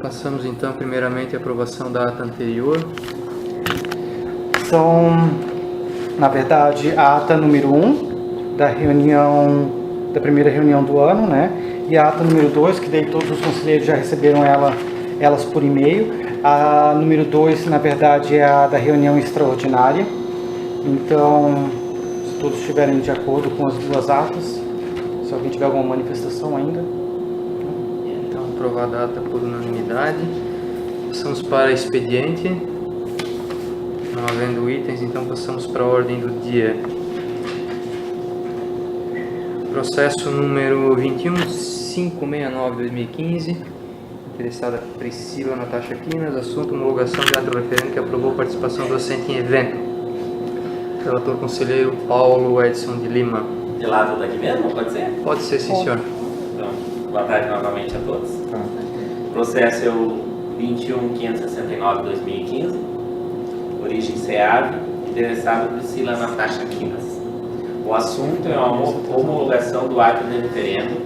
Passamos então primeiramente a aprovação da ata anterior. São, na verdade, a ata número 1 da primeira reunião do ano, né? E a ata número 2, que daí todos os conselheiros já receberam elas por e-mail. A número 2, na verdade, é a da reunião extraordinária. Então, se todos estiverem de acordo com as duas atas, se alguém tiver alguma manifestação ainda. Então, aprovada a ata por unanimidade. Passamos para expediente. Não havendo itens, então passamos para a ordem do dia. Processo número 21569-2015. Interessada Priscila Natasha Quinas. Assunto: homologação de ato referente que aprovou participação docente em evento. Relator conselheiro Paulo Edson de Lima. De lado daqui mesmo, pode ser? Pode ser, sim, senhor. Então, boa tarde novamente a todos. Processo é o 21.569/2015. Origem SEAV. Interessado Priscila Natasha Quinas. O assunto é a homologação do ato de referendo,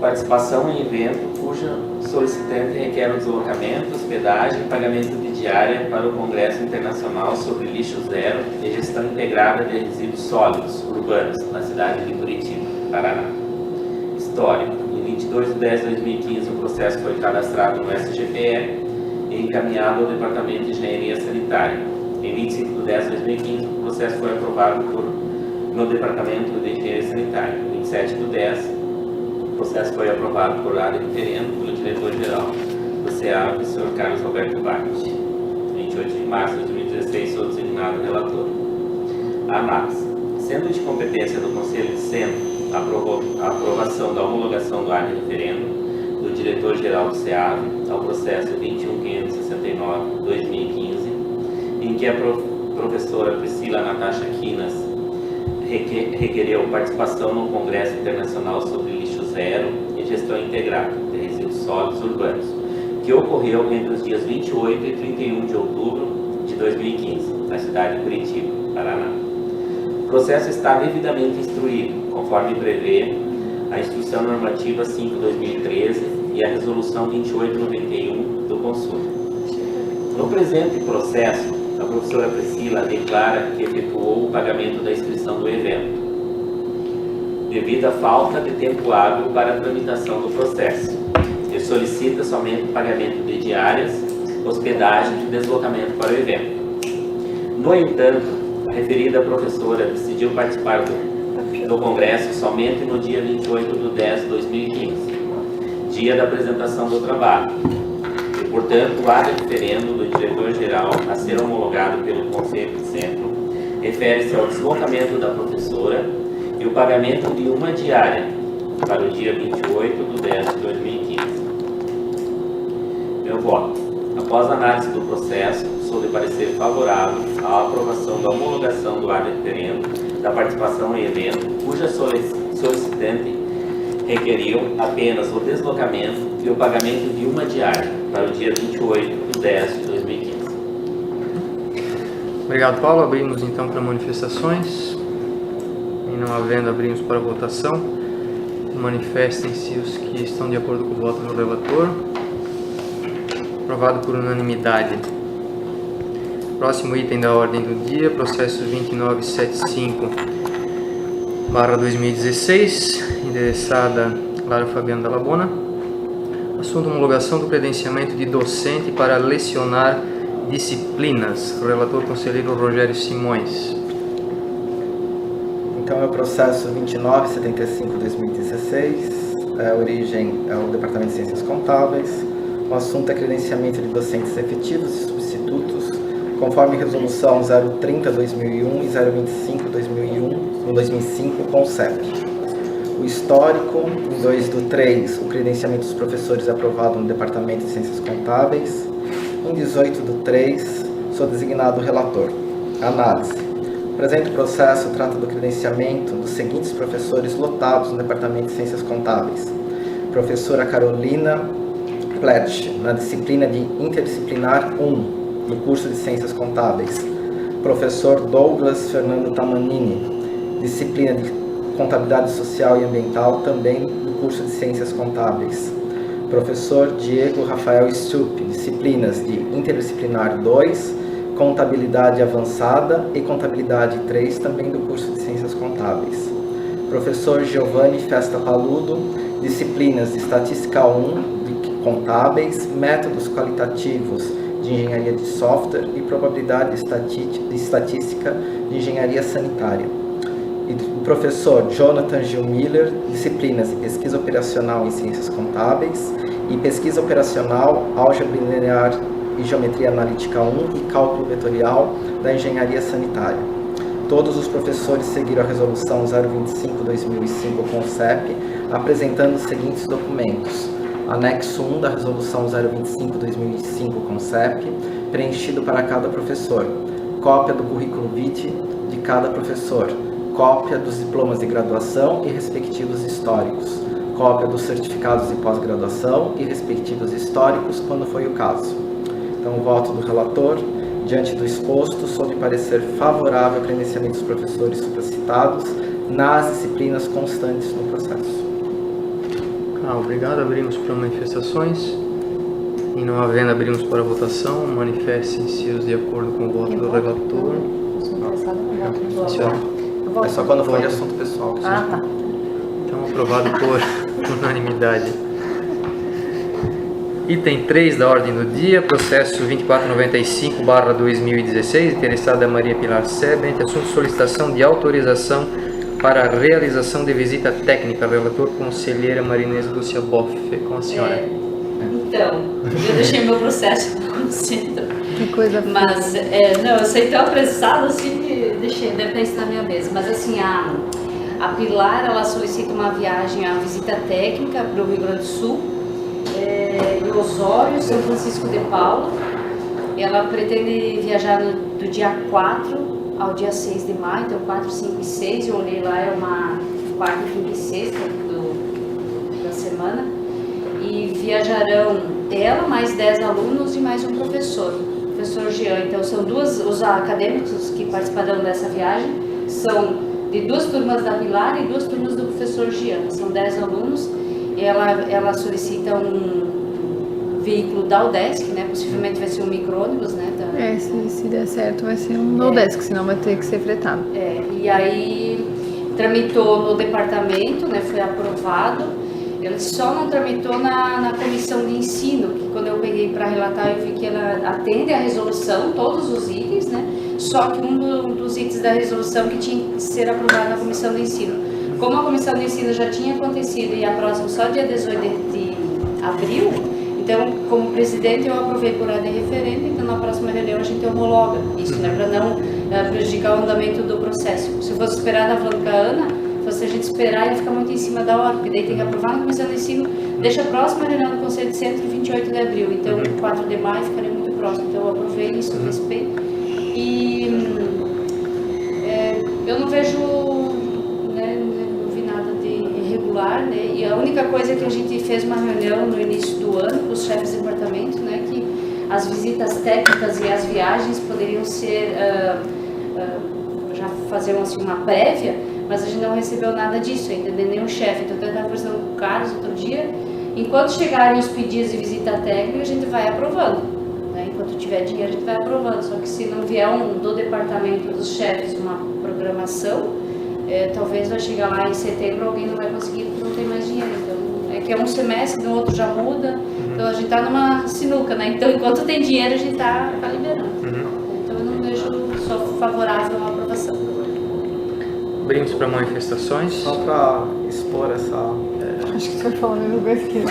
participação em evento cuja solicitante requer o deslocamento, hospedagem e pagamento de diária para o Congresso Internacional sobre Lixo Zero e Gestão Integrada de Resíduos Sólidos Urbanos, na cidade de Curitiba, Paraná. História: em 22/10/2015 o processo foi cadastrado no SGPE e encaminhado ao Departamento de Engenharia Sanitária. Em 25/10/2015 o processo foi aprovado no Departamento de Engenharia Sanitária. Em 27/10 o processo foi aprovado por área referendo pelo diretor-geral do SEAV, o Sr. Carlos Roberto Bart. 28 de março de 2016, sou designado relator. Análise: sendo de competência do Conselho de Centro a aprovação da homologação do ato de referendo do diretor-geral do SEAV ao processo 21.569/2015, em que a professora Priscila Natasha Quinas requereu participação no Congresso Internacional sobre Lixo Zero e Gestão Integrada de Resíduos Sólidos Urbanos, que ocorreu entre os dias 28 e 31 de outubro de 2015, na cidade de Curitiba, Paraná. O processo está devidamente instruído, conforme prevê a Instrução Normativa 5/2013 e a Resolução 2891 do Conselho. No presente processo, a professora Priscila declara que efetuou o pagamento da inscrição do evento, devido à falta de tempo hábil para a tramitação do processo, e solicita somente o pagamento de diárias, hospedagem e deslocamento para o evento. No entanto, a referida professora decidiu participar do congresso somente no dia 28/10/2015, dia da apresentação do trabalho. Portanto, o ato de referendo do diretor-geral a ser homologado pelo Conselho de Centro refere-se ao deslocamento da professora e o pagamento de uma diária para o dia 28/10/2015. Meu voto: após análise do processo, sou de parecer favorável à aprovação da homologação do ato de referendo da participação em evento cuja solicitante requeriu apenas o deslocamento e o pagamento de uma diária para o dia 28/10/2015. Obrigado, Paulo. Abrimos então para manifestações. E não havendo, abrimos para votação. Manifestem-se os que estão de acordo com o voto do relator. Aprovado por unanimidade. Próximo item da ordem do dia, processo 2975/2016, endereçada Lara Fabiano da Labona. Assunto: homologação do credenciamento de docente para lecionar disciplinas. O relator conselheiro Rogério Simões. Então é o processo 2975/2016, a origem é o Departamento de Ciências Contábeis. O assunto é credenciamento de docentes efetivos e substitutos, conforme resolução 030/2001 e 025/2001/2005 CONCEP. O histórico: em 2/3, o credenciamento dos professores aprovado no Departamento de Ciências Contábeis. Em 18/3, sou designado relator. Análise: o presente processo trata do credenciamento dos seguintes professores lotados no Departamento de Ciências Contábeis: professora Carolina Pletsch, na disciplina de Interdisciplinar 1, no curso de Ciências Contábeis; professor Douglas Fernando Tamanini, disciplina de Contabilidade Social e Ambiental, também do curso de Ciências Contábeis; Professor Diego Rafael Stupp, disciplinas de Interdisciplinar 2, Contabilidade Avançada e Contabilidade 3, também do curso de Ciências Contábeis. Professor Giovanni Festa Paludo, disciplinas de Estatística 1, de Contábeis, Métodos Qualitativos de Engenharia de Software e Probabilidade Estatística de Engenharia Sanitária. E do professor Jonathan Gil Miller, disciplinas de Pesquisa Operacional em Ciências Contábeis e Pesquisa Operacional, Álgebra Linear e Geometria Analítica 1 e Cálculo Vetorial da Engenharia Sanitária. Todos os professores seguiram a Resolução 025/2005 com o CEP, apresentando os seguintes documentos. Anexo 1 da Resolução 025/2005 com o CEP, preenchido para cada professor. Cópia do currículo vitae de cada professor. Cópia dos diplomas de graduação e respectivos históricos. Cópia dos certificados de pós-graduação e respectivos históricos, quando foi o caso. Então, o voto do relator, diante do exposto, sou de parecer favorável ao credenciamento dos professores supracitados nas disciplinas constantes no processo. Obrigado. Abrimos para manifestações. E não havendo, abrimos para votação. Manifestem-se os de acordo com o voto do relator. É só quando for de assunto pessoal. Que tá. Então, aprovado por unanimidade. Item 3 da ordem do dia, processo 2495/2016, interessada Maria Pilar Sebent, assunto solicitação de autorização para a realização de visita técnica. Relator, conselheira Marinês Lúcia Boff, com a senhora. Então, eu deixei meu processo no centro. Que coisa. Mas, não, eu saí tão apressada assim que deixei, deve estar isso na minha mesa. Mas assim, a Pilar, ela solicita uma viagem, a visita técnica para o Rio Grande do Sul, em Osório, São Francisco de Paula. Ela pretende viajar do dia 4 ao dia 6 de maio, então 4, 5 e 6, eu olhei lá, é uma quarta, quinta e sexta da semana. E viajarão ela, mais 10 alunos e mais um professor, o professor Jean. Então são os acadêmicos que participarão dessa viagem, são de 2 turmas da Pilar e 2 turmas do professor Jean, são 10 alunos. Ela solicita um veículo da UDESC, né? Possivelmente vai ser um micro-ônibus, né? Se der certo vai ser um UDESC, senão vai ter que ser fretado. E aí tramitou no departamento, né? Foi aprovado. Ele só não tramitou na comissão de ensino, que quando eu peguei para relatar eu vi que ela atende à resolução, todos os itens, né? Só que um dos itens da resolução que tinha que ser aprovado na comissão de ensino. Como a comissão de ensino já tinha acontecido e a próxima só dia 18 de abril, então, como presidente, eu aprovei por ordem referente, então na próxima reunião a gente homologa isso, né? Para não prejudicar o andamento do processo. Se fosse esperar, na falando com a Ana, se a gente esperar, ele fica muito em cima da hora, porque daí tem que aprovar na comissão de ensino, deixa a próxima reunião do Conselho de Centro, 28 de abril, então 4 de maio ficaria muito próximo, então eu aprovei isso, respeito. E eu não vejo, né, não vi nada de irregular, né, e a única coisa que a gente fez uma reunião no início do ano com os chefes de departamento, né, que as visitas técnicas e as viagens poderiam ser, já fazer assim, uma prévia, mas a gente não recebeu nada disso ainda, nenhum chefe. Então eu estava conversando com o Carlos outro dia, enquanto chegarem os pedidos de visita técnica, a gente vai aprovando, né? Enquanto tiver dinheiro, a gente vai aprovando. Só que se não vier do departamento dos chefes uma programação, talvez vai chegar lá em setembro, alguém não vai conseguir porque não tem mais dinheiro. Então, é que é um semestre, no outro já muda, então a gente está numa sinuca, né? Então enquanto tem dinheiro, a gente está liberando. Então eu não vejo, sou favorável à aprovação. Abrimos para manifestações. Só para expor essa... Acho que você vai falar a mesma coisa que eu.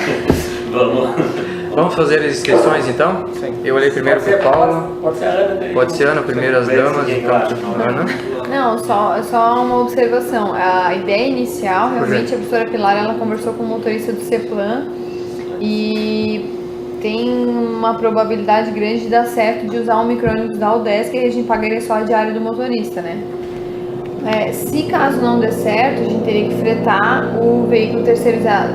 Vamos fazer as inscrições então? Sim. Eu olhei primeiro para Paula. Pode ser a Ana. Pode ser Ana, primeiro as damas, então Ana. Não, só uma observação. A ideia inicial, realmente, a professora Pilar, ela conversou com o motorista do CEPLAN e tem uma probabilidade grande de dar certo de usar um micro-ônibus da UDESC e a gente pagaria só a diária do motorista, né? Se caso não der certo, a gente teria que fretar o veículo terceirizado,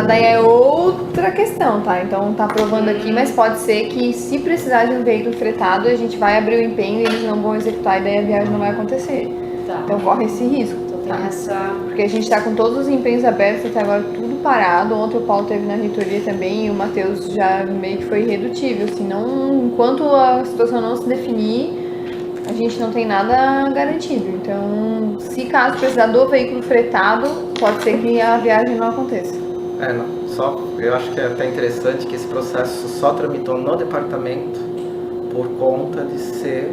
daí é outra questão, tá? Então tá aprovando aqui, mas pode ser que se precisar de um veículo fretado, a gente vai abrir o empenho e eles não vão executar e daí a viagem não vai acontecer. Tá. Então corre esse risco. Então tem essa... Porque a gente tá com todos os empenhos abertos até agora, tudo parado. Ontem o Paulo teve na reitoria também e o Matheus já meio que foi irredutível. Assim, não, enquanto a situação não se definir, a gente não tem nada garantido. Então, se caso precisar do veículo fretado, pode ser que a viagem não aconteça. Eu acho que é até interessante que esse processo só tramitou no departamento por conta de ser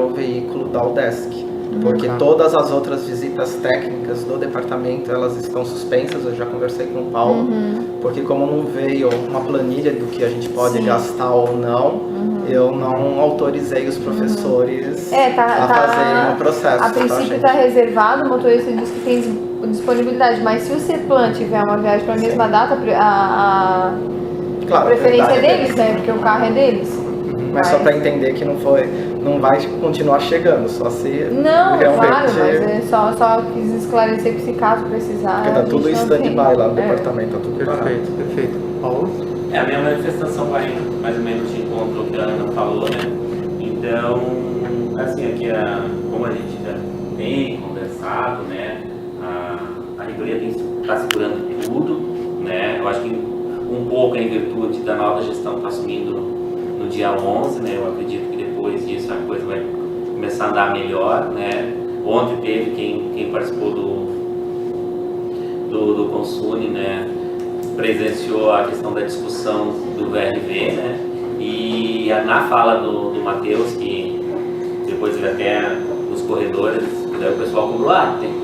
o veículo da UDESC. Porque todas as outras visitas técnicas do departamento, elas estão suspensas, eu já conversei com o Paulo, porque como não veio uma planilha do que a gente pode gastar ou não, eu não autorizei os professores a fazerem o processo. A princípio está reservado, o motorista diz que tem disponibilidade, mas se o CEPLAN tiver uma viagem para a mesma data, a preferência é deles, né? Porque o carro é deles. Mas só para entender que não vai continuar chegando, só se não, realmente... claro, mas só quis esclarecer que se caso precisar... Porque tá tudo em stand-by lá no departamento, tá tudo parado. Perfeito. Paulo? A minha manifestação vai mais ou menos de encontro ao que a Ana falou, né? Então, assim, aqui, como a gente já tem conversado, né? A reitoria está segurando tudo, né? Eu acho que um pouco em virtude da nova gestão que está assumindo no dia 11, né? Eu acredito que depois disso a coisa vai começar a andar melhor, né? Ontem teve quem participou do Consune, né? Presenciou a questão da discussão do VRV, né? E na fala do Matheus, que depois ele até nos corredores, daí o pessoal cobrou,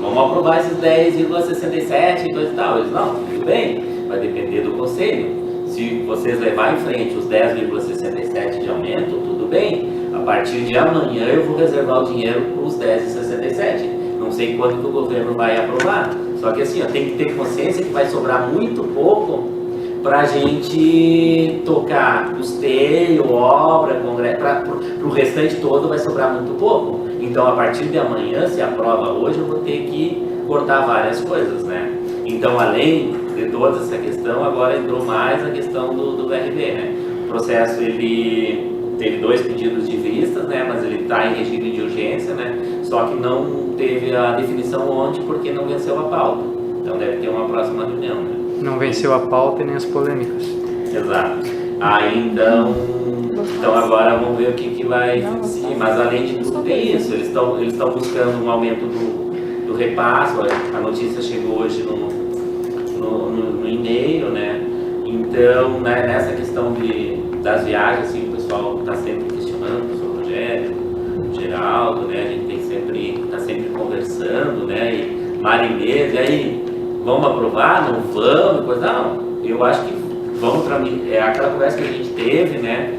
vamos aprovar esses 10,67 e coisa e tal. Eles, não, tudo bem, vai depender do conselho. Se vocês levarem em frente os 10,67 de aumento, tudo bem. A partir de amanhã eu vou reservar o dinheiro para os 10,67. Não sei quando que o governo vai aprovar. Só que assim, tem que ter consciência que vai sobrar muito pouco para a gente tocar custeio, obra, congresso, para o restante todo vai sobrar muito pouco. Então, a partir de amanhã, se aprova hoje, eu vou ter que cortar várias coisas, né? Então, além de toda essa questão, agora entrou mais a questão do VRV, né? O processo, ele teve 2 pedidos de vistas, né? Mas ele está em regime de urgência, né? Só que não teve a definição ontem porque não venceu a pauta. Então, deve ter uma próxima reunião, né? Não venceu a pauta e nem as polêmicas. Exato. Aí, então agora vamos ver o que vai acontecer. Mas, além de tudo, tem isso. Eles estão buscando um aumento do repasse. A notícia chegou hoje no e-mail, né? Então, né, nessa questão das viagens, assim, o pessoal está sempre questionando, o professor Rogério, o Geraldo, né? A gente está sempre conversando, né? E Marinês, e aí, vamos aprovar? Não vamos? Coisa, não. Eu acho que vamos tramitar. É aquela conversa que a gente teve, né?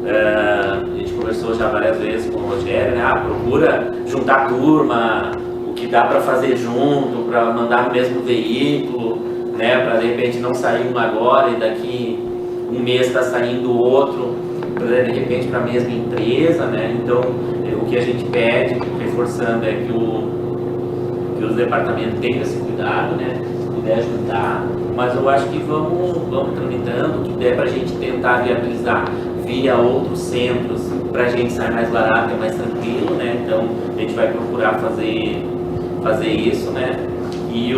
A gente conversou já várias vezes com o Rogério, né? Procura juntar turma, o que dá para fazer junto, para mandar no mesmo veículo, né? Para de repente não sair um agora e daqui um mês está saindo outro, de repente para a mesma empresa, né? Então, o que a gente pede, reforçando, é que os departamentos tenham esse cuidado, né? Se puder ajudar, mas eu acho que vamos tramitando, o que der para a gente tentar viabilizar via outros centros, para a gente sair mais barato e mais tranquilo, né? Então, a gente vai procurar fazer isso, né? E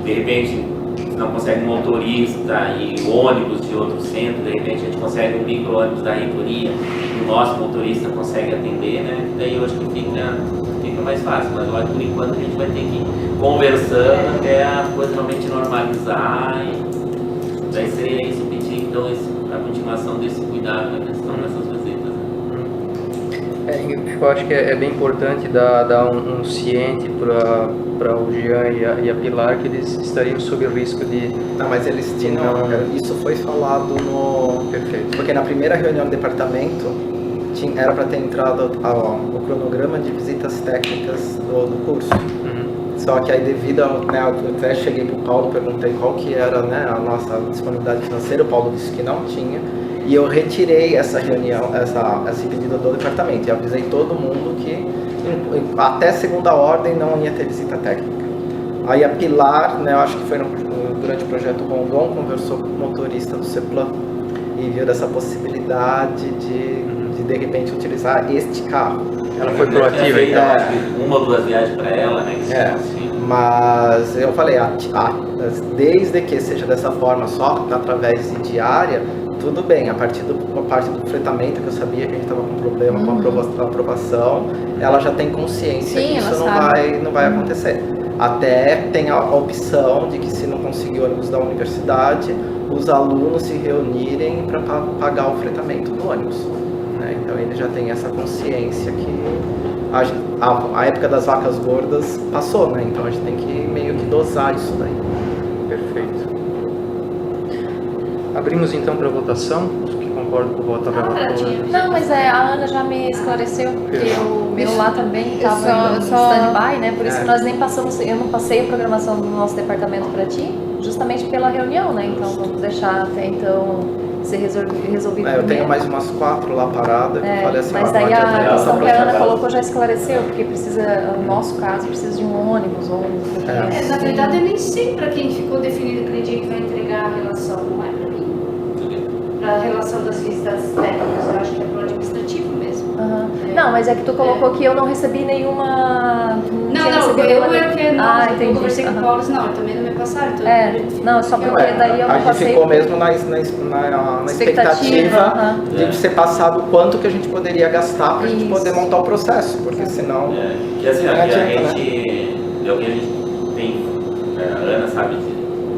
de repente, se não consegue um motorista e ônibus de outro centro, de repente a gente consegue um micro-ônibus da reitoria, o nosso motorista consegue atender, né? Daí eu acho que fica mais fácil, mas eu acho que por enquanto a gente vai ter que ir conversando até a coisa realmente normalizar e daí seria isso, pedir então a continuação desse cuidado na questão dessas visitas. Eu acho que é bem importante dar um ciente para o Jean e a Pilar que eles estariam sob o risco de... Não, mas eles tinham... Isso foi falado no... Perfeito. Porque na primeira reunião do departamento era para ter entrado o cronograma de visitas técnicas do curso. Só que aí devido ao... Né, eu até cheguei para o Paulo, perguntei qual que era, né, a nossa disponibilidade financeira, o Paulo disse que não tinha. E eu retirei essa reunião, esse pedido do departamento e avisei todo mundo que até segunda ordem não ia ter visita técnica. Aí a Pilar, né, eu acho que foi durante o projeto Rondon, conversou com o motorista do CEPLAN e viu dessa possibilidade de repente utilizar este carro. Ela foi proativa, então. Uma ou duas viagens para ela, né? Mas eu falei, desde que seja dessa forma, só através de diária, tudo bem. A parte do fretamento, que eu sabia que a gente estava com problema com a aprovação, ela já tem consciência que isso não vai acontecer. Até tem a opção de que, se não conseguir ônibus da universidade, os alunos se reunirem para pagar o fretamento do ônibus, né? Então ele já tem essa consciência que a época das vacas gordas passou, né? Então a gente tem que meio que dosar isso daí. Perfeito. Abrimos então para votação. Os que concordam com o voto da relatora. Não, mas a Ana já me esclareceu, porque o meu lá também estava em stand-by, né? Por isso que nós nem passamos, eu não passei a programação do nosso departamento para ti, justamente pela reunião, né? Então vamos deixar até então ser resolvido. Eu tenho mais umas 4 lá paradas, eu falei assim, mas daí a questão que a Ana colocou já esclareceu, porque precisa, no nosso caso, precisa de um ônibus ou na verdade, eu nem sei para quem ficou definido aquele dia que vai entregar a relação, não é para mim. Para a relação das visitas técnicas, eu acho que é para o administrativo mesmo. Não, mas é que tu colocou que eu não recebi nenhuma... Eu conversei com o Paulo, não, eu também não me passaram. Não, só porque daí eu não passei... A gente ficou mesmo na expectativa de ser passado o quanto que a gente poderia gastar para a gente poder montar o processo, porque senão... Que assim, o que a gente tem, a Ana sabe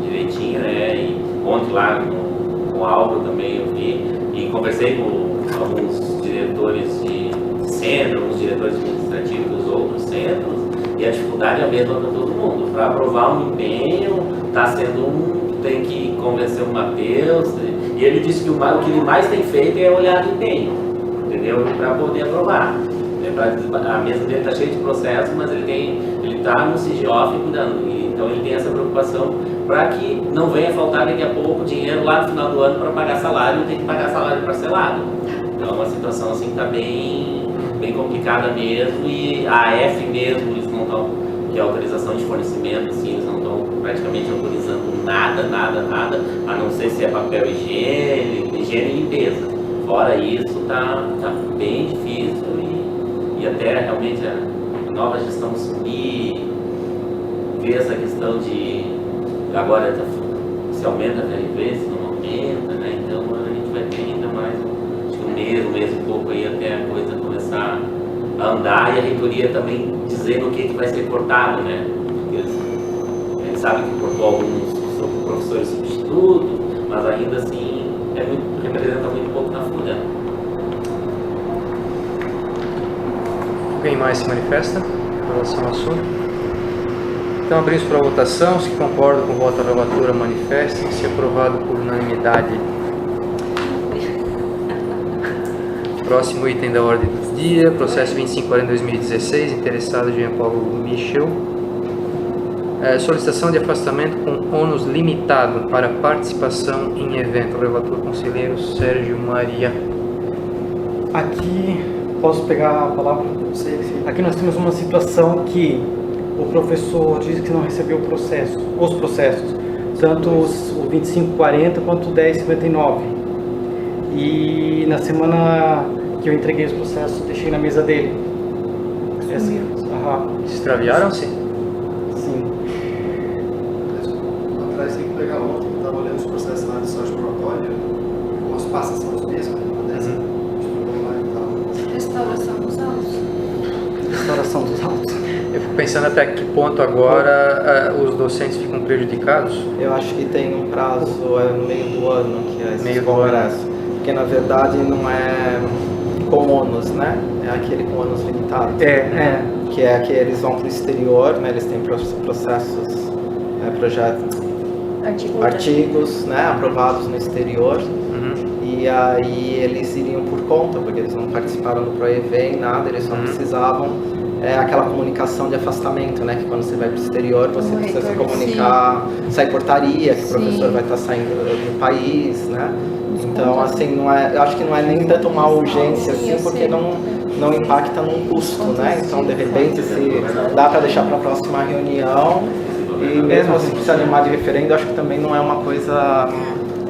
direitinho, né, e ontem lá com o Álvaro também eu vi, e conversei com alguns diretores de centro, alguns diretores administrativos dos outros centros, e a dificuldade é a mesma para todo mundo. Para aprovar um empenho, está sendo tem que convencer o Matheus, e ele disse que o que ele mais tem feito é olhar o empenho, entendeu? Para poder aprovar. A mesa dele está cheia de processos, mas ele está no CIGIOF cuidando, então ele tem essa preocupação para que não venha faltar daqui a pouco dinheiro lá no final do ano para pagar salário, e tem que pagar salário parcelado. Então é uma situação assim que está bem complicada mesmo, e a AF mesmo, eles não estão, que é a autorização de fornecimento, assim, eles não estão praticamente autorizando nada, a não ser se é papel higiene e limpeza. Fora isso, tá bem difícil, e até realmente a nova gestão subir, ver essa questão de agora se aumenta a VRV, se não aumenta, né? Então a gente vai ter ainda mais um mês e pouco aí até a coisa começar a andar, e a reitoria também dizendo o que vai ser cortado, né? Porque a gente sabe que cortou alguns professores substitutos, mas ainda assim representa muito pouco na folha. Alguém mais se manifesta em relação ao assunto? Então abrimos para a votação. Os que concordam com o voto da relatora manifestem-se. Aprovado por unanimidade. Próximo item da ordem do dia, processo 2540-2016, interessado Jean Paulo Michel. Solicitação de afastamento com ônus limitado para participação em evento. Relator conselheiro Sérgio Maria. Aqui, posso pegar a palavra? Aqui nós temos uma situação que o professor diz que não recebeu os processos, tanto o 2540 quanto o 1059. E na semana que eu entreguei os processos, deixei na mesa dele. Extraviaram-se? Sim. Atrás tem que pegar ontem, eu estava olhando os processos lá de sorte probatória, as pastas são os mesmos, Restauração dos autos. Restauração dos autos. Eu fico pensando até que ponto agora os docentes ficam prejudicados. Eu acho que tem um prazo no meio do ano, que é esse Meio do congresso. Porque na verdade não é com ônus, né? É aquele com ônus limitado. Que é que eles vão para o exterior, né? Eles têm processos, projetos, artigos, né? Aprovados no exterior. E aí eles iriam por conta, porque eles não participaram do ProEV em nada, eles só precisavam aquela comunicação de afastamento, né? Que quando você vai para o exterior, você precisa se comunicar, sai portaria, que o professor vai estar saindo do país, né? Então, assim, eu acho que não é nem tanto uma urgência, assim, porque não impacta num custo, né? Então, de repente, se dá para deixar para a próxima reunião, e mesmo se precisar animar de referendo, acho que também não é uma coisa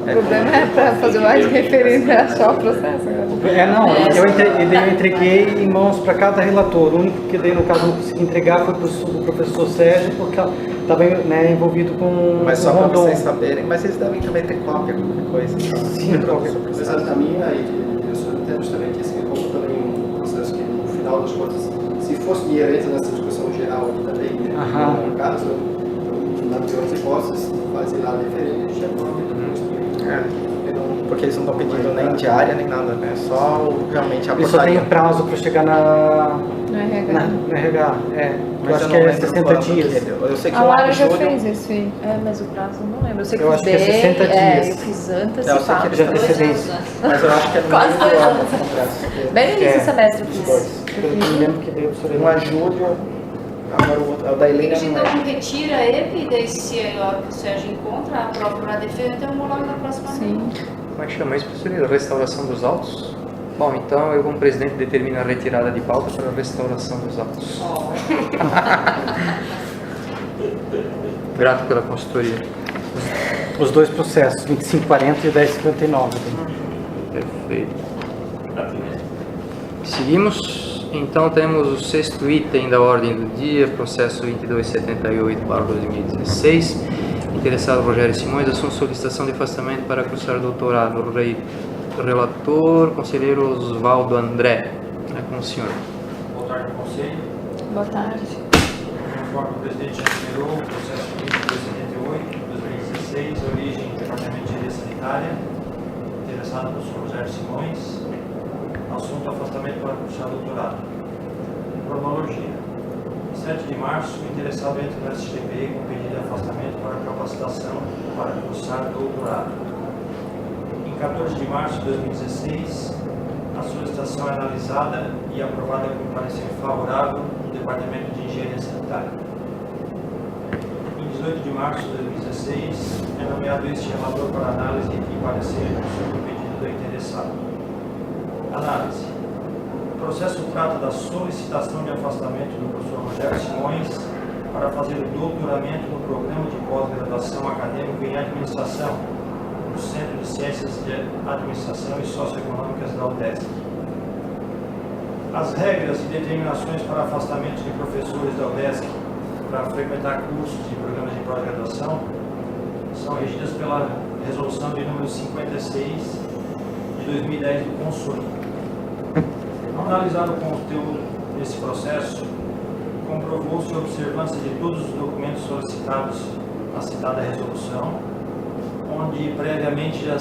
O problema é para fazer mais referência a só o processo. Eu entreguei em mãos para cada relator. O único que daí, no caso, não consegui entregar foi para o professor Sérgio, porque estava envolvido com Mas só com para Rondon. vocês saberem, mas eles devem também ter cópia, qualquer coisa. Tá? Sim, qualquer Mas a minha, eu só entendo justamente isso, que como também um processo que, no final das contas, se fosse inerente nessa discussão geral aqui também, né, no caso, na pior das hipóteses, não fazem nada diferente, a gente aprova Porque eles não estão pedindo nem diária, nem nada, né? Só realmente a Ele só tem prazo para chegar No RH. no RH. Eu Mas acho eu que não é lembro 60 quando dias. que eu sei que A Lara já julho- fez esse aí. Mas o prazo eu não lembro. Eu sei que Eu eu acho que é 60 dias. eu fiz Eu sei que antecipado. eles De têm antecedência. Mas eu acho que é no Quase meio 2 do ano anos. o congresso. Bem no início do É. semestre eu fiz. Eu me lembro que deu sobre Um é julho, agora o outro, o da Helena não é. Então retira ele, e daí se o Sérgio encontra a prova para defesa, então homologa na próxima Sim. Como é que chama isso, professor? Restauração dos autos? Bom, então eu como presidente determino a retirada de pauta para a restauração dos autos. Grato pela consultoria. os dois processos, 2540 e 1059. Perfeito. Seguimos. Então temos o sexto item da ordem do dia, processo 2278/2016. Interessado Rogério Simões, assunto solicitação de afastamento para cursar doutorado. Relator, conselheiro Osvaldo André. É com o senhor. Boa tarde, conselho. Boa tarde. Conforme o presidente já liberou, o processo 2278, 2016, origem Departamento de Engenharia Sanitária, interessado no senhor Rogério Simões, assunto afastamento para cursar doutorado. Cronologia. 7 de março, o interessado entra no SGPI com pedido de afastamento para capacitação para cursar doutorado. Em 14 de março de 2016, a solicitação é analisada e aprovada com parecer favorável do Departamento de Engenharia Sanitária. Em 18 de março de 2016, é nomeado este relator para análise e parecer sobre o pedido do interessado. Análise. O processo trata da solicitação de afastamento do professor Rogério Simões para fazer o doutoramento no programa de pós-graduação acadêmico em administração no Centro de Ciências de Administração e Socioeconômicas da UDESC. As regras e determinações para afastamento de professores da UDESC para frequentar cursos e programas de pós-graduação são regidas pela Resolução de número 56 de 2010 do Conselho. Ao analisar o conteúdo desse processo, comprovou-se a observância de todos os documentos solicitados na citada resolução, onde previamente já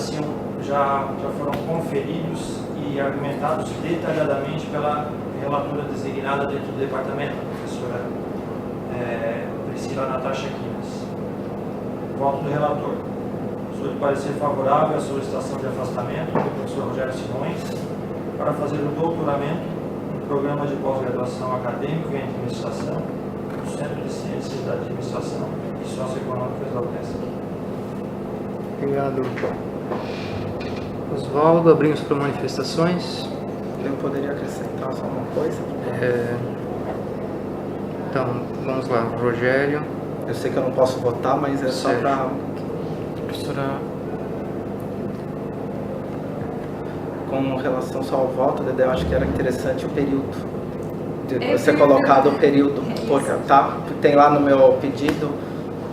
foram conferidos e argumentados detalhadamente pela relatora designada dentro do departamento, a professora Priscila Natasha Quinas. Voto do relator. Sou de parecer favorável à solicitação de afastamento do professor Rogério Simões para fazer o doutoramento no programa de pós-graduação acadêmico em administração no Centro de Ciências da Administração e Socioeconômicas da UDESC. Obrigado. Osvaldo, abrimos para manifestações. Eu poderia acrescentar só uma coisa? Então, vamos lá. Rogério. Eu sei que eu não posso votar, mas é só Sérgio. para... Professora, Com relação só ao voto, Dedé, eu acho que era interessante o período. De É você verdade. colocado o período, porque, tá? Tem lá no meu pedido,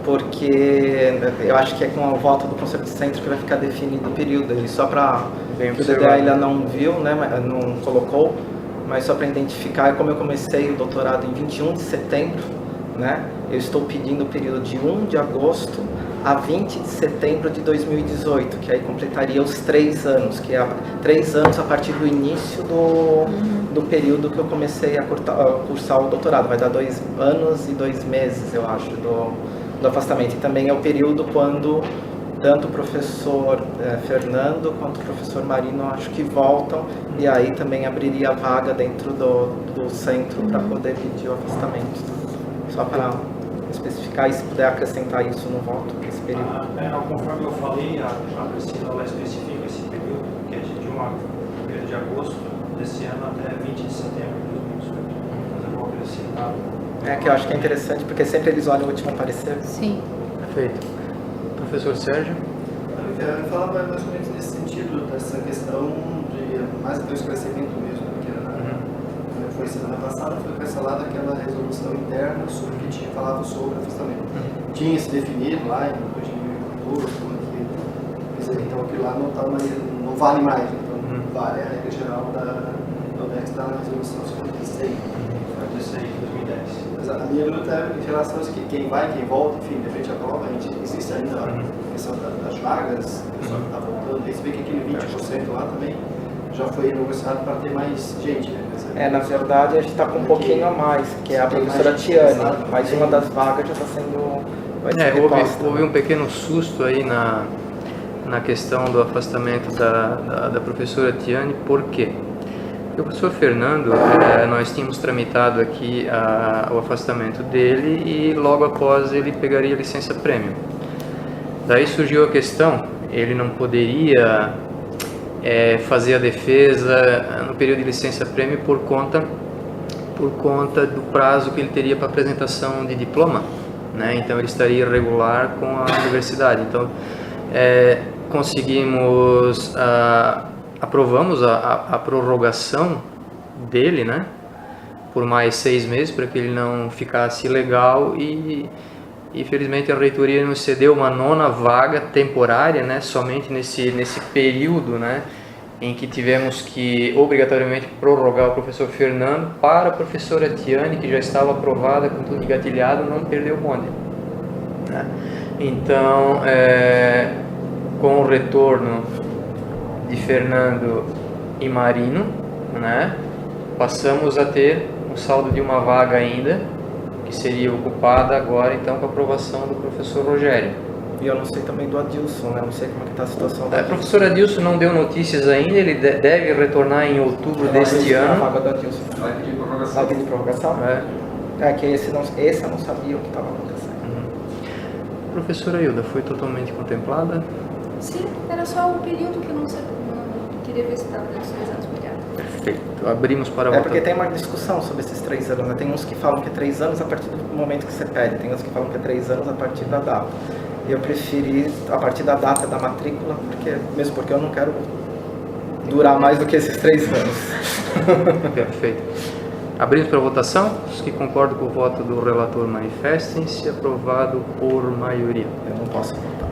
porque eu acho que é com o voto do Conselho de Centro que vai ficar definido o período. Ele só para... Bem O Dedé observado. ainda não viu, né? Não colocou, mas só para identificar, como eu comecei o doutorado em 21 de setembro, né? Eu estou pedindo o período de 1 de agosto a 20 de setembro de 2018, que aí completaria os 3 anos, que é 3 anos a partir do início do período que eu comecei a cursar o doutorado. Vai dar 2 anos e 2 meses, eu acho, do afastamento. E também é o período quando tanto o professor Fernando quanto o professor Marino, acho que voltam, e aí também abriria a vaga dentro do centro para poder pedir o afastamento. Só para especificar, e se puder acrescentar isso no voto, esse período. Conforme eu falei, a Priscila ela especifica esse período, que é de 1 de agosto desse ano até 20 de setembro de 2018. Mas eu vou acrescentar. Que eu acho que é interessante, porque sempre eles olham o último parecer. Sim. Perfeito. Professor Sérgio. falava mais ou menos nesse sentido, dessa questão de mais até o esclarecimento mesmo, porque foi semana passada, foi cancelada aquela resolução interna sobre que tinha falado sobre afastamento. Tinha se definido lá em 2012, então aquilo lá não vale mais, então vale a regra geral da ODEX da resolução 56. Isso aí, 2010. A minha luta é em relação a isso, que quem vai, quem volta, enfim, de frente à prova, a gente existe ainda a questão das vagas, o pessoal está voltando, aí você vê que aquele 20% lá também já foi negociado para ter mais gente, né? Na verdade a gente está com um pouquinho a mais, que é a professora Tiane, mas uma das vagas já está sendo... Houve um pequeno susto aí na questão do afastamento da professora Tiane. Por quê? Porque o professor Fernando, nós tínhamos tramitado aqui o afastamento dele e logo após ele pegaria a licença prêmio. Daí surgiu a questão, ele não poderia fazer a defesa no período de licença prêmio por conta do prazo que ele teria para apresentação de diploma, né? Então ele estaria irregular com a universidade. Então aprovamos a prorrogação dele, né, por mais 6 meses para que ele não ficasse ilegal e infelizmente a reitoria nos cedeu uma 9ª vaga temporária, né, somente nesse período, né, em que tivemos que obrigatoriamente prorrogar o professor Fernando para a professora Tiane, que já estava aprovada com tudo engatilhado, não perdeu o bonde, né? Então, com o retorno de Fernando e Marino, né, passamos a ter um saldo de uma vaga ainda, que seria ocupada agora então com a aprovação do professor Rogério. E eu não sei também do Adilson, né? Não sei como é que está a situação do Adilson. O professor Adilson não deu notícias ainda, ele deve retornar em outubro deste ano. A vaga do Adilson. Vai pedir prorrogação. Vai pedir prorrogação? Que esse eu não sabia o que estava acontecendo. Professora Hilda, foi totalmente contemplada? Sim, era só um período que eu não queria ver se estava dentro dos 3 anos. Obrigada. Perfeito. Abrimos para votar. Porque tem uma discussão sobre esses 3 anos, né? Tem uns que falam que é 3 anos a partir do momento que você pede, tem uns que falam que é 3 anos a partir da data. Eu preferi a partir da data da matrícula, mesmo porque eu não quero durar mais do que esses 3 anos. Perfeito. Abrimos para votação. Os que concordam com o voto do relator manifestem-se. Aprovado por maioria. Eu não posso votar.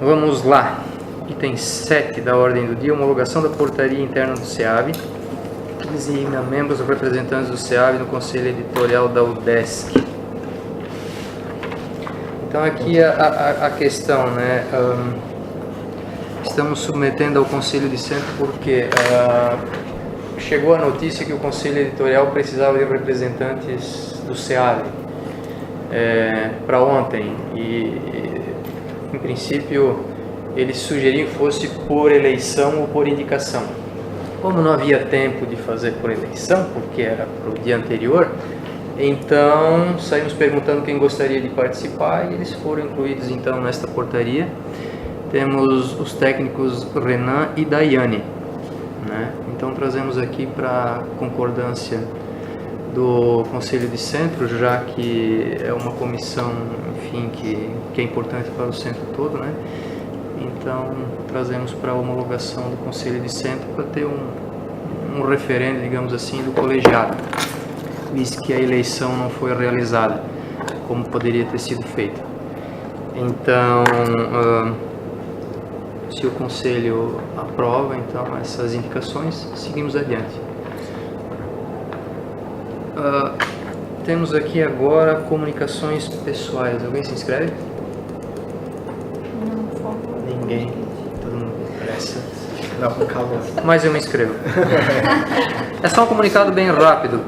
Vamos lá. Item 7 da ordem do dia, homologação da portaria interna do SEAB, que designa membros ou representantes do SEAB no Conselho Editorial da UDESC. Então aqui a questão, né, estamos submetendo ao Conselho de Centro porque chegou a notícia que o Conselho Editorial precisava de representantes do SEAB para ontem e em princípio eles sugeriam que fosse por eleição ou por indicação. Como não havia tempo de fazer por eleição, porque era para o dia anterior, então saímos perguntando quem gostaria de participar e eles foram incluídos então nesta portaria. Temos os técnicos Renan e Daiane, né? Então trazemos aqui para concordância do Conselho de Centro, já que é uma comissão, enfim, que é importante para o centro todo, né? Então trazemos para a homologação do Conselho de Centro para ter um referendo, digamos assim, do colegiado, visto que a eleição não foi realizada como poderia ter sido feita. Então, se o Conselho aprova então essas indicações, seguimos adiante. Temos aqui agora comunicações pessoais. Alguém se inscreve? Não, por favor. Ninguém. Todo mundo pressa. Não, com calma. Mas eu me inscrevo. É só um comunicado bem rápido.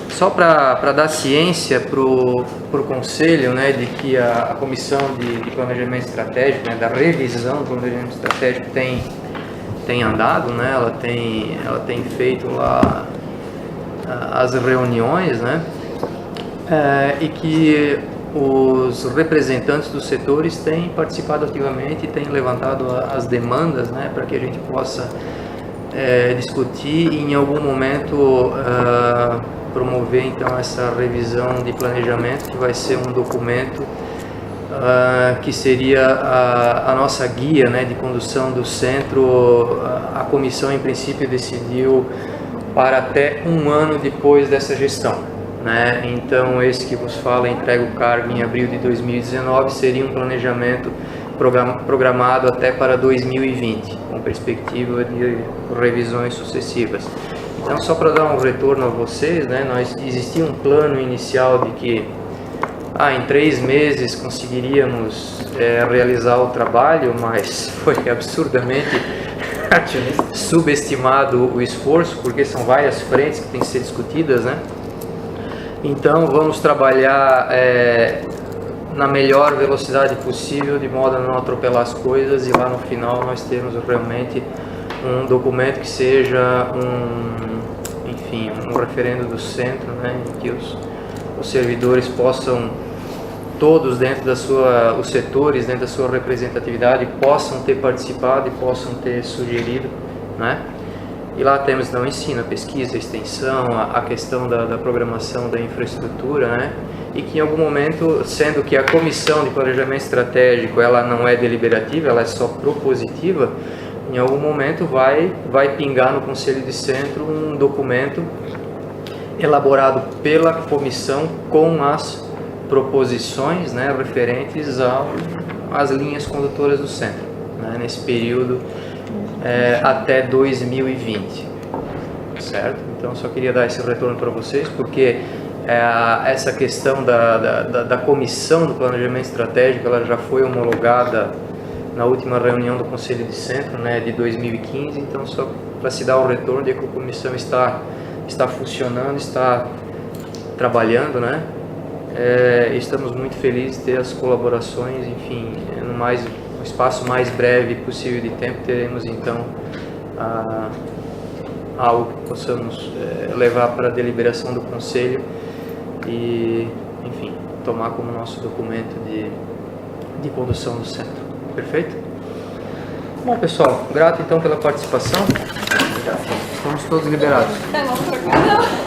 Só para dar ciência para o Conselho, né, de que a Comissão de Planejamento Estratégico, né, da revisão do planejamento estratégico tem andado, né, ela tem feito lá as reuniões, né, e que os representantes dos setores têm participado ativamente e têm levantado as demandas, né, para que a gente possa discutir e em algum momento promover então essa revisão de planejamento, que vai ser um documento que seria a nossa guia, né, de condução do centro. A comissão, em princípio, decidiu para até um ano depois dessa gestão, né? Então, esse que vos fala, entrega o cargo em abril de 2019, seria um planejamento programado até para 2020, com perspectiva de revisões sucessivas. Então, só para dar um retorno a vocês, né, existia um plano inicial de que em 3 meses conseguiríamos realizar o trabalho, mas foi absurdamente subestimado o esforço, porque são várias frentes que têm que ser discutidas, né? Então vamos trabalhar na melhor velocidade possível, de modo a não atropelar as coisas, e lá no final nós temos realmente um documento que seja um referendo do centro, né, em que os servidores possam, todos dentro da os setores dentro da sua representatividade, possam ter participado e possam ter sugerido, né? E lá temos então ensino, pesquisa, extensão, a questão da programação da infraestrutura, né? E que em algum momento, sendo que a comissão de planejamento estratégico ela não é deliberativa, ela é só propositiva, em algum momento vai pingar no Conselho de Centro um documento elaborado pela comissão com as proposições, né, referentes às linhas condutoras do centro, né, nesse período até 2020, certo? Então só queria dar esse retorno para vocês, porque essa questão da comissão do planejamento estratégico ela já foi homologada na última reunião do Conselho de Centro, né, de 2015, então só para se dar o retorno de que a comissão está funcionando, está trabalhando, né? Estamos muito felizes de ter as colaborações, enfim, no espaço mais breve possível de tempo teremos então algo que possamos levar para a deliberação do Conselho e, enfim, tomar como nosso documento de condução do centro. Perfeito? Bom, pessoal, grato então pela participação. Estamos todos liberados. Vamos trocar.